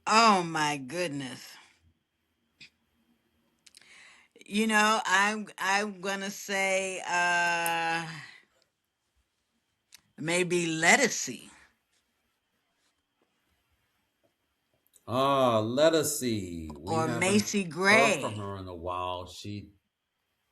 Oh my goodness. I'm gonna say maybe Lettucey Let us see. We or haven't Macy heard from Gray. her in a while.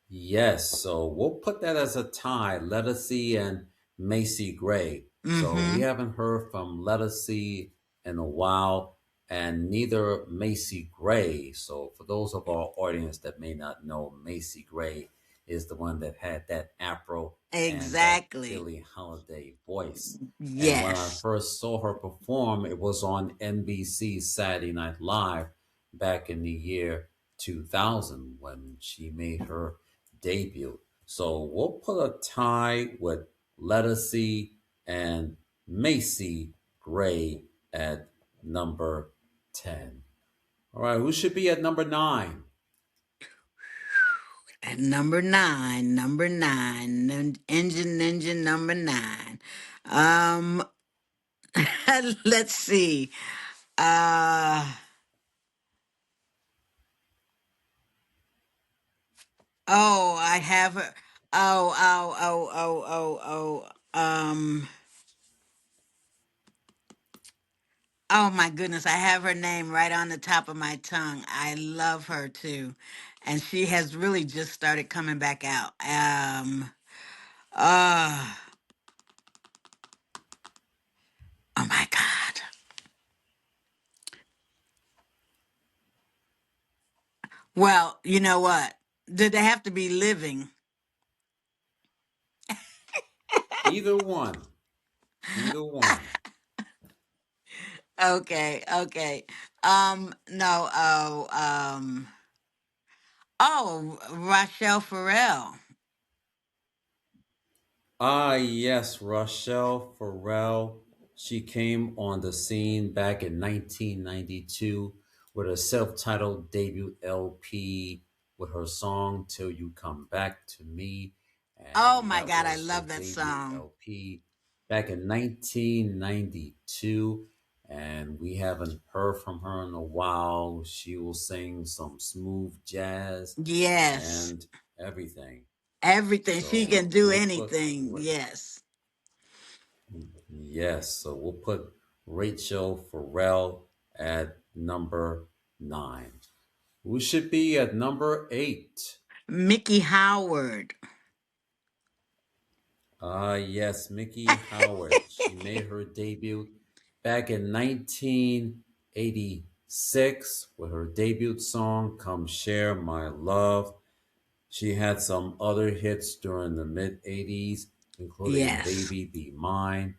Yes, so we'll put that as a tie. Lettucey and Macy Gray. So we Mm-hmm. haven't heard from Lettucey in a while, and neither Macy Gray. So for those of our audience that may not know, Macy Gray is the one that had that afro and that Exactly. Billie Holiday voice. And when I Yes. first saw her perform, it was on NBC Saturday Night Live back in the year 2000 when she made her debut. So we'll put a tie with Lettucey and Macy Gray at number 10. All right, who should be at number 9? At number nine, engine number nine. Um, let's see. Uh, oh, I have her. Oh. Oh my goodness, I have her name right on the top of my tongue. I love her too. And she has really just started coming back out. Uh oh my God. Well, you know what? Did they have to be living? Either one. Either one. Okay. No, Rochelle Farrell. Ah, yes, Rochelle Farrell. She came on the scene back in 1992 with a self titled debut LP with her song Till You Come Back to Me. Oh And my that God, I was her love that debut song. LP back in 1992. And we haven't heard from her in a while. She will sing some smooth jazz Yes. and everything. Everything. She So can do we'll put anything. Yes. yes, so we'll put Rachel Farrell at number 9. Who should be at number 8? Mickey Howard. Yes, Mickey Howard. She made her debut back in 1986 with her debut song Come Share My Love. She had some other hits during the mid 80s, including Yes. Baby Be Mine,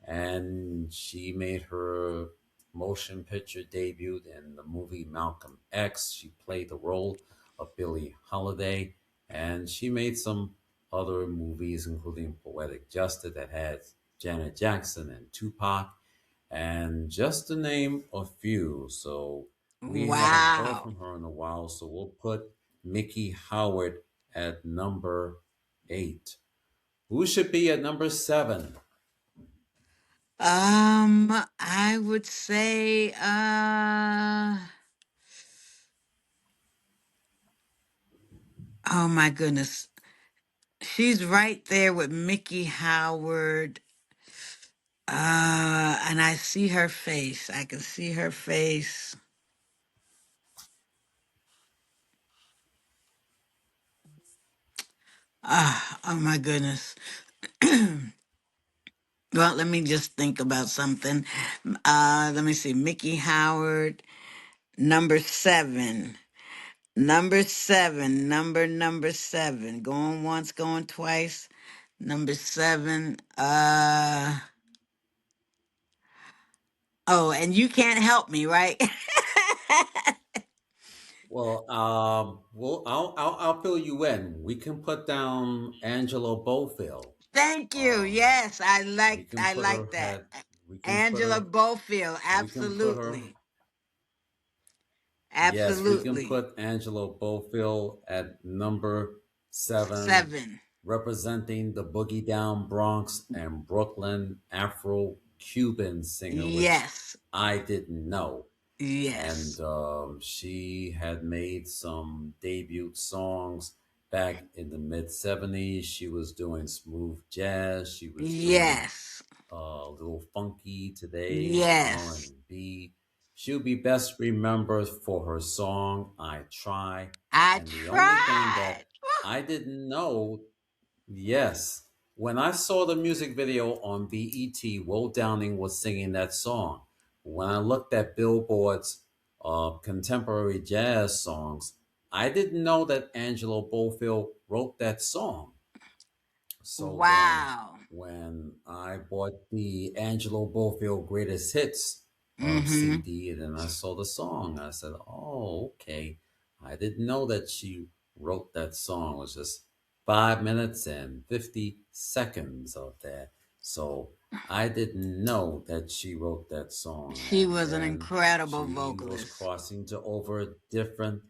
and she made her motion picture debut in the movie Malcolm X. She played the role of Billie Holiday, and she made some other movies, including Poetic Justice, that had Janet Jackson and Tupac, and just to name a few. So we haven't heard Wow. from her in a while, so we'll put Mickey Howard at number 8. Who should be at number 7? I would say Oh my goodness. She's right there with Mickey Howard. And I see her face. I can see her face. Oh my goodness. Well, let me just think about something. Let me see. Mickey Howard, number seven. Number seven. Going once, going twice. Number seven. Oh, and you can't help me, right? Well, I'll fill you in. We can put down Angela Bofill. Thank you. Um, Yes, we can I put like her that. at. We can put Angela her. Bofield, We can put her. absolutely. Yes, we can Absolutely. put Angela Bofill at number 7, Seven. representing the Boogie Down Bronx and Brooklyn Afro Cuban singer, which Yes. I didn't know. And Yes. she had made some debut songs back in the mid 70s. She was doing smooth jazz. She was doing Yes. a little funky today, Yes. R&B. She'll be best remembered for her song "I Try," I and the only thing tried. that I didn't know, yes, when I saw the music video on BET, Will Downing was singing that song. When I looked at Billboard's contemporary jazz songs, I didn't know that Angelo Bofill wrote that song. So then, Wow. when I bought the Angelo Bofield Greatest Hits Mm-hmm. CD, and then I saw the song, I said, "Oh, okay." I didn't know that she wrote that song. It was just 5 minutes and 50 seconds of that. So I didn't know that she wrote that song, She and was an then incredible she was vocalist. crossing to over different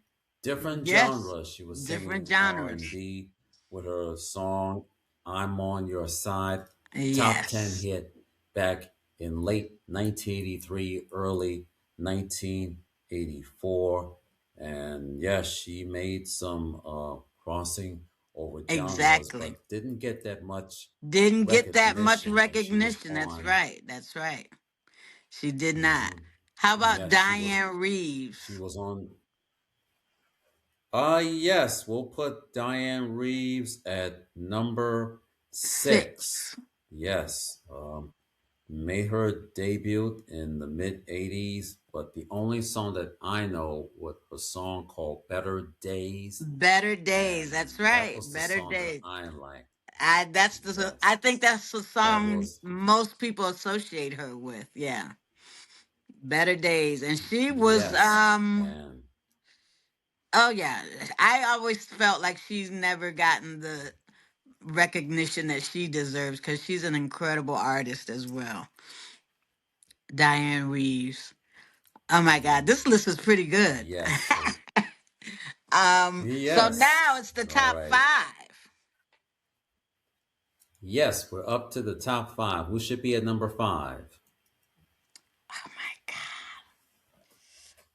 Yes. genres. She was Different singing genres. R&B with her song "I'm on Your Side," top 10 Yes. hit back in late 1983, early 1984. And yes, she made some crossing over genres, Exactly. but didn't get that much Didn't get that much recognition. And she was recognition. That's on. right. That's right. She did not. Mhm. How about Yes, Diane she Reeves? was on. Yes, we'll put Diane Reeves at number six. Six. Yes, made her debut in the mid 80s, but the only song that I know was a song called Better Days, Better Days. That's and that right. was the Better song that Days. I liked. I Yes, think that's the that song was, most people associate her with. Yeah. Better Days. And she was yes, and oh yeah. I always felt like she's never gotten the recognition that she deserves because she's an incredible artist as well. Diane Reeves. Oh my God, mhm, this list is pretty good. yes, so, So yes, now it's the all top right. five. Yes, we're up to the top five. Who should be at number five? Oh my God.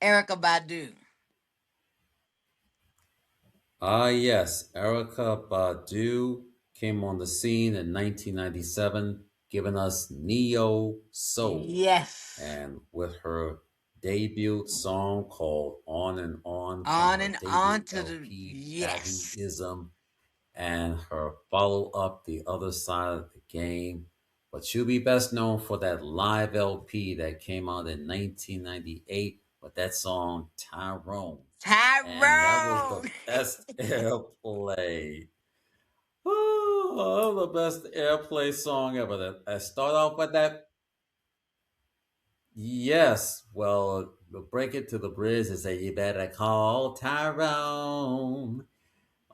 Erica Badu. Yes, Erica Badu came on the scene in 1997, giving us Neo Soul. Yes. And with her debut song called On and On from On her and debut on to the LP, yes. Baduism, and her follow up, The Other Side of the Game. But she'll be best known for that live LP that came out in 1998 with that song Tyrone. And that was the Tyrone. best airplay. Oh, the best airplay song ever. That I start off with that. Yes, well, the break it to the bridge and say, "You better call Tyrone."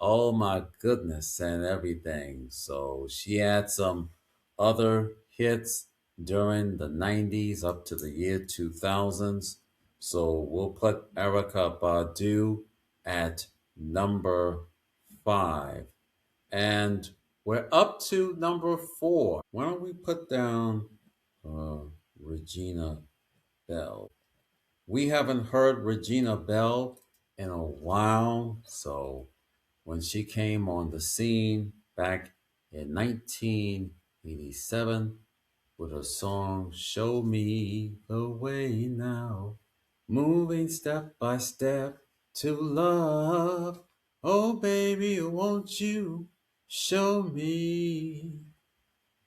Oh my goodness, and everything. So she had some other hits during the 90s up to the year 2000s. So we'll put Erica Badu at number five. And we're up to number four. Why don't we put down Regina Bell? We haven't heard Regina Bell in a while, so when she came on the scene back in 1987 with her song Show Me the Way Now, moving step by step to love. Oh, baby, won't you show me?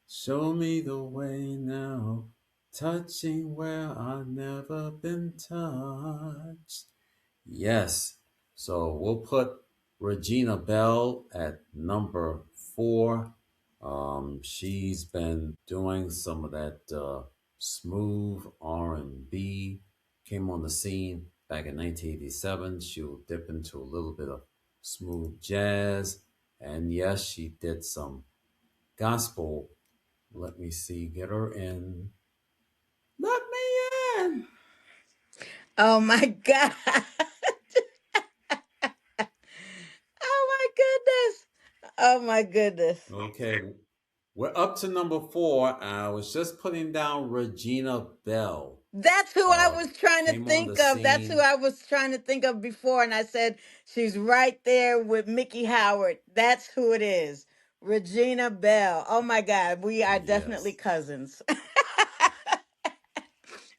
Show me the way now, touching where I've never been touched. Yes. So we'll put Regina Bell at number 4. She's been doing some of that smooth R&B. Came on the scene back in 1987. She'll dip into a little bit of smooth jazz, and yes, she did some gospel. Let me see. Get her in. Let me in. Oh my God. Oh my goodness. Oh my goodness. Okay, we're up to number 4. I was just putting down Regina Bell. That's who I was trying to Came on the think of. That's who scene. I was trying to think of before. And I said, she's right there with Mickey Howard. That's who it is. Regina Bell. Oh my God. We are definitely Yes. cousins.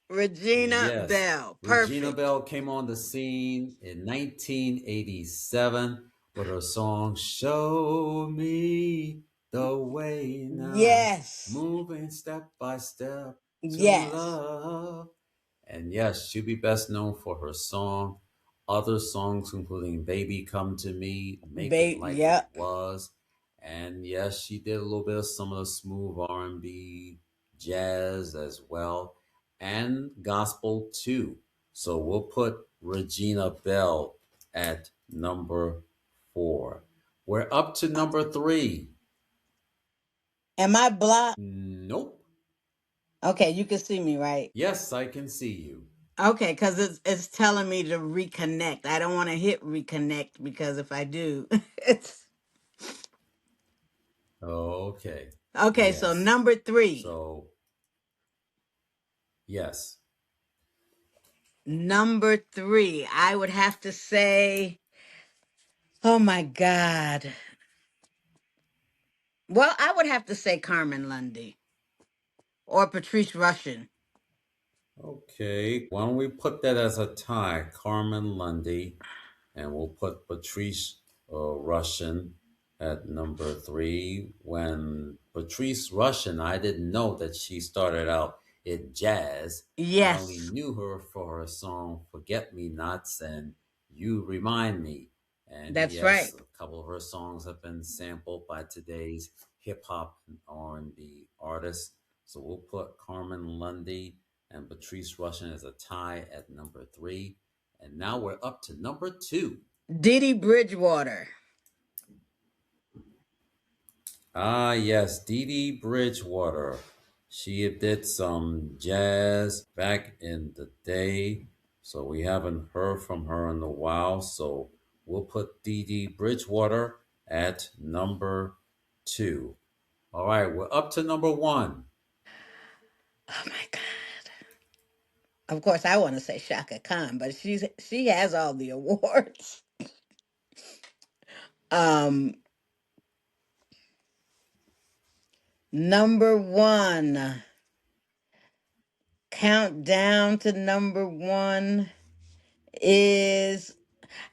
Regina Yes. Bell. Regina Perfect. Bell came on the scene in 1987 with her song Show Me the Way Now, Yes. moving step by step to Yes. love. And yes, she'll be best known for her song, other songs including Baby Come to Me, Make It Like It Yep. Was. And yes, she did a little bit of some of the smooth R&B, jazz as well, and gospel too. So we'll put Regina Bell at number 4. We're up to number 3. Am I blocked? Nope. Okay, you can see me, right? Yes, I can see you. Okay, because it's telling me to reconnect. I don't want to hit reconnect because if I do, it's Okay. okay. So Yes. number 3. So, yes. Number 3, I would have to say, oh my God. Well, I would have to say Carmen Lundy or Patrice Rushen. Okay. Why don't we put that as a tie? Carmen Lundy, and we'll put Patrice Russian at number 3. When Patrice Russian, I didn't know that she started out in jazz. I only Yes, knew her for her song "Forget Me Nots" and "You Remind Me." And that's yes, right. a couple of her songs have been sampled by today's hip hop and R&B artists. So we'll put Carmen Lundy and Patrice Russian as a tie at number 3. And now we're up to number 2. Didi Bridgewater. Ah, yes, Dee Dee Bridgewater. She did some jazz back in the day, so we haven't heard from her in a while. So we'll put Dee Dee Bridgewater at number 2. All right, we're up to number 1. Oh my God. Of course, I want to say Shaka Khan, but she has all the awards. Um, number 1. Countdown to number 1 is,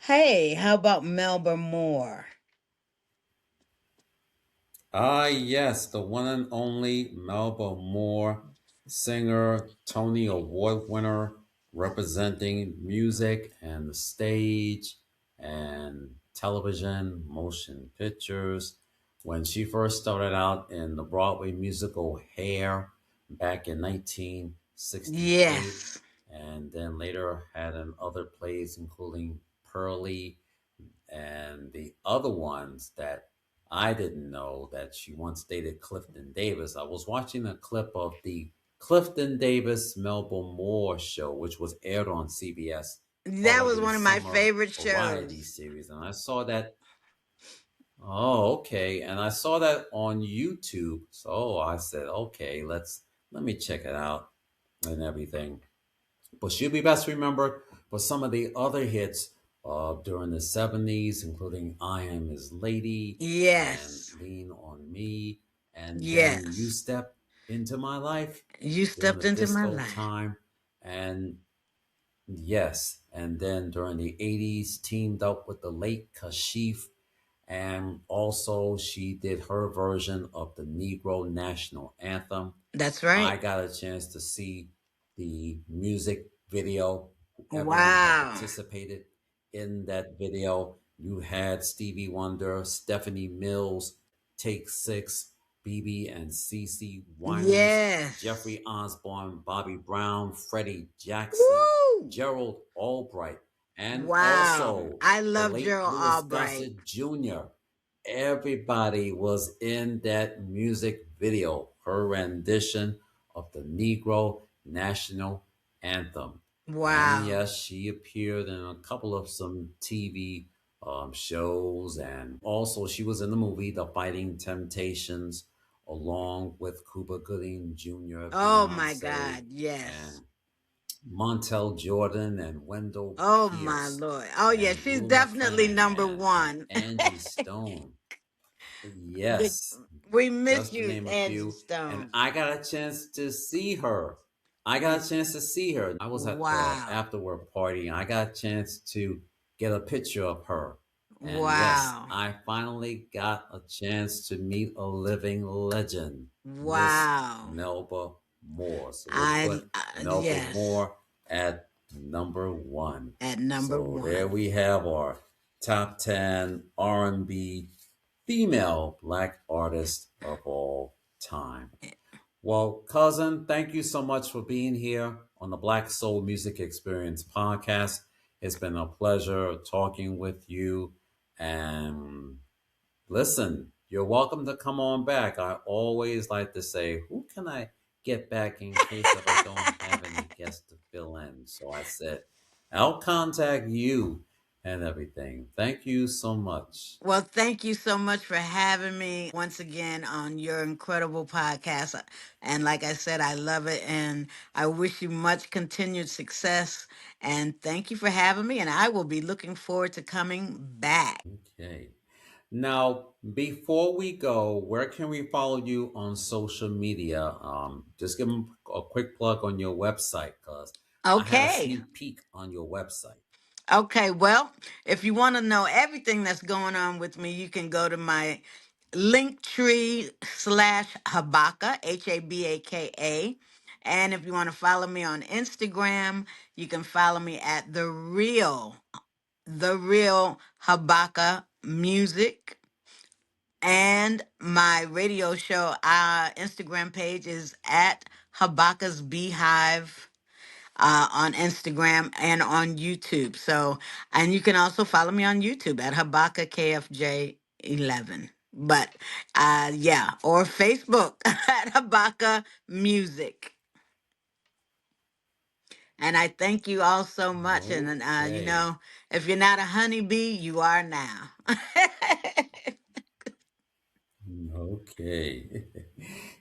hey, how about Melba Moore? Ah, yes, the one and only Melba Moore, singer, Tony Award winner, representing music and the stage and television, motion pictures. When she first started out in the Broadway musical Hair back in 1968, Yes. and then later had in other plays, including Pearlie and the other ones that I didn't know that she once dated Clifton Davis. I was watching a clip of the Clifton Davis Melba Moore show, which was aired on CBS, part That of was the one of my summer favorite variety shows. series. And I saw that, oh, okay. And I saw that on YouTube. So I said, okay, let me check it out and everything. But she'll be best remembered for some of the other hits during the 70s, including I Am His Lady and Yes. Lean on Me. And then you Yes. stepped into my life You during stepped the into my disco life. time. And yes, and then during the 80s, teamed up with the late Kashif, and also she did her version of the Negro National Anthem. That's I right. got a chance to see the music video. Everyone had Wow. participated in that video. You had Stevie Wonder, Stephanie Mills, Take Six, BB and CC Winans, Yes. Jeffrey Osborne, Bobby Brown, Freddie Jackson, Woo! Gerald Albright, and Wow. also I the love late Gerald Louis Albright. Gossett Jr. Everybody was in that music video, her rendition of the Negro National Anthem. And Wow. yes, she appeared in a couple of some TV shows, and also she was in the movie The Fighting Temptations, along with Cuba Gooding Jr., Oh my Beyonce, God. Yes. and Montel Jordan, and Wendell Oh my Pierce, Lord. Oh yeah, and she's Uma definitely number Thurman, and one. Angie Stone. The- Yes, we miss just to you, name a Angie few. And Stone. I got a chance to see her. I got a chance to see her. I was at the Wow. afterward party, and I got a chance to get a picture of her. And yes, Wow. I finally got a chance to meet a living legend, Miss Wow. Melba Moore. So we'll put Melba Yes, Moore at number one. at number So there one. we have our top 10 R&B female black artist of all time. Well, cousin, thank you so much for being here on the Black Soul Music Experience podcast. It's been a pleasure talking with you. And listen, you're welcome to come on back. I always like to say, who can I get back in case if I don't have any guests to fill in? So I said, I'll contact you and everything. Thank you so much. Well, thank you so much for having me once again on your incredible podcast. And like I said, I love it and I wish you much continued success. And thank you for having me. And I will be looking forward to coming back. Okay. Now, before we go, where can we follow you on social media? Just give them a quick plug on your website because I had a Okay. sneak peek on your website. Okay, well, if you want to know everything that's going on with me, you can go to my Linktree/Habaka, Habaka. And if you want to follow me on Instagram, you can follow me at the real Habaka Music. And my radio show, Instagram page is at Habaka's Beehive on Instagram and on YouTube. So, and you can also follow me on YouTube at Habaka KFJ 11. But yeah, or Facebook at Habaka Music. And I thank you all so much. And Okay. if you're not a honeybee, you are now. Okay.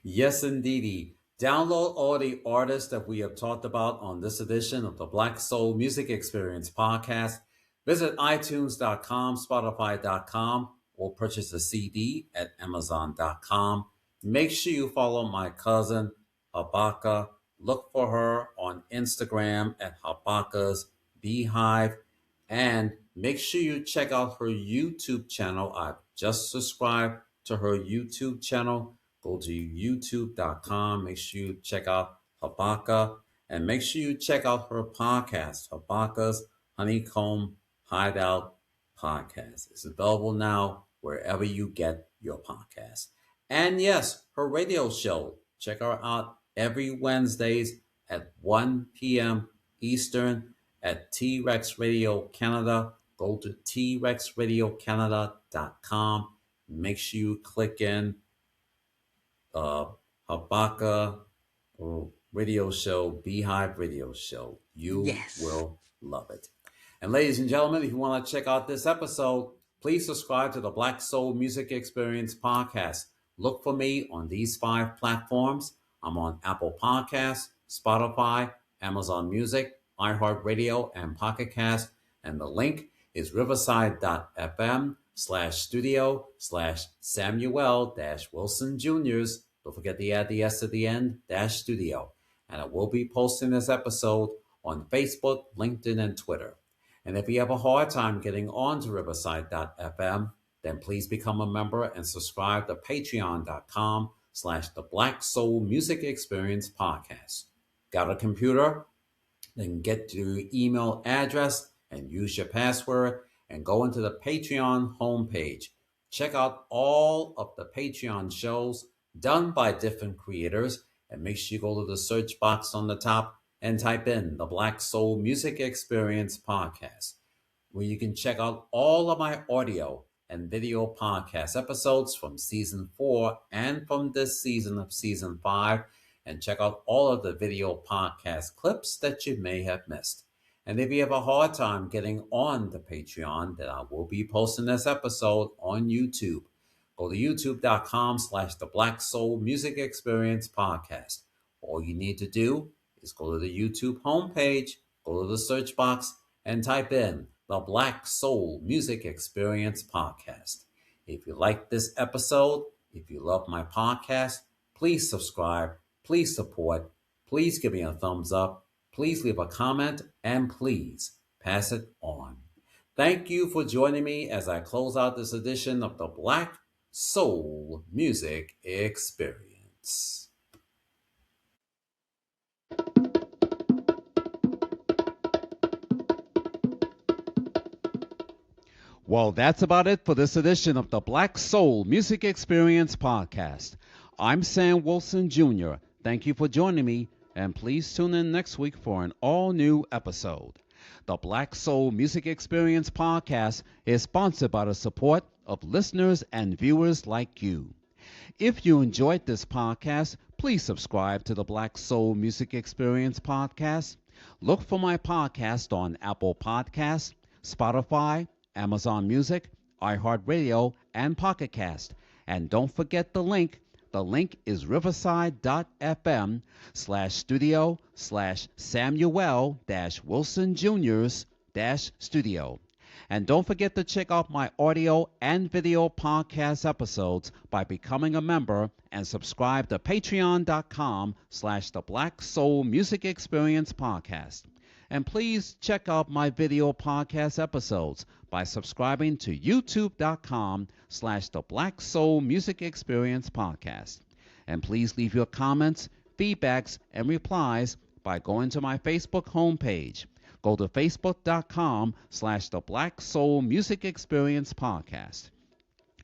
Yes, indeedy. Download all the artists that we have talked about on this edition of the Black Soul Music Experience podcast. Visit iTunes.com, Spotify.com, or purchase a CD at Amazon.com. Make sure you follow my cousin, Habaka. Look for her on Instagram at Habaka's Beehive. And make sure you check out her YouTube channel. I've just subscribed to her YouTube channel. Go to youtube.com. Make sure you check out Habaka and make sure you check out her podcast, Habaka's Honeycomb Hideout Podcast. It's available now wherever you get your podcast. And yes, her radio show. Check her out every Wednesdays at 1 p.m. Eastern at T Rex Radio Canada. Go to trexradiocanada.com. Make sure you click in uh, Habaka radio show, Beehive radio show. You Yes. will love it. And ladies and gentlemen, if you want to check out this episode, please subscribe to the Black Soul Music Experience podcast. Look for me on these 5 platforms. I'm on Apple Podcasts, Spotify, Amazon Music, iHeartRadio, and Pocket Cast. And the link is riverside.fm/studio/Samuel-Wilson Jr.'s. Don't forget to add the S at the end, dash studio. And I will be posting this episode on Facebook, LinkedIn, and Twitter. And if you have a hard time getting on to riverside.fm, then please become a member and subscribe to patreon.com/the Black Soul Music Experience Podcast. Got a computer? Then get your email address and use your password and go into the Patreon homepage. Check out all of the Patreon shows done by different creators and make sure you go to the search box on the top and type in the Black Soul Music Experience Podcast, where you can check out all of my audio and video podcast episodes from season 4 and from this season of season 5, and check out all of the video podcast clips that you may have missed. And if you have a hard time getting on the Patreon, then I will be posting this episode on YouTube. Go to youtube.com/the Black Soul Music Experience Podcast. All you need to do is go to the YouTube homepage, go to the search box, and type in the Black Soul Music Experience Podcast. If you like this episode, if you love my podcast, please subscribe, please support, please give me a thumbs up, please leave a comment, and please pass it on. Thank you for joining me as I close out this edition of the Black Soul Music Experience. Well, that's about it for this edition of the Black Soul Music Experience Podcast. I'm Sam Wilson Jr. Thank you for joining me, and please tune in next week for an all-new episode. The Black Soul Music Experience Podcast is sponsored by the support of listeners and viewers like you. If you enjoyed this podcast, please subscribe to the Black Soul Music Experience Podcast. Look for my podcast on Apple Podcasts, Spotify, Amazon Music, iHeartRadio, and Pocket Cast. And don't forget the link. The link is riverside.fm/studio/Samuel-Wilson Jr.'s-studio. And don't forget to check out my audio and video podcast episodes by becoming a member and subscribe to patreon.com/the Black Soul Music Experience Podcast. And please check out my video podcast episodes by subscribing to youtube.com/the Black Soul Music Experience Podcast. And please leave your comments, feedbacks, and replies by going to my Facebook homepage. Go to facebook.com/the Black Soul Music Experience Podcast.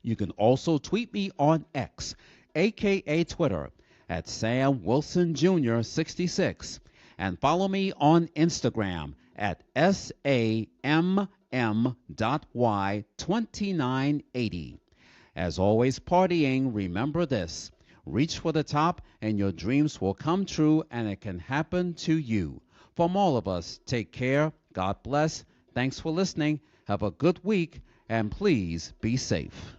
You can also tweet me on X, aka Twitter, at Sam Wilson Jr. 66, and follow me on Instagram at SAMM.Y2980. As always, partying, remember this: reach for the top and your dreams will come true, and it can happen to you. From all of us, take care. God bless. Thanks for listening. Have a good week, and please be safe.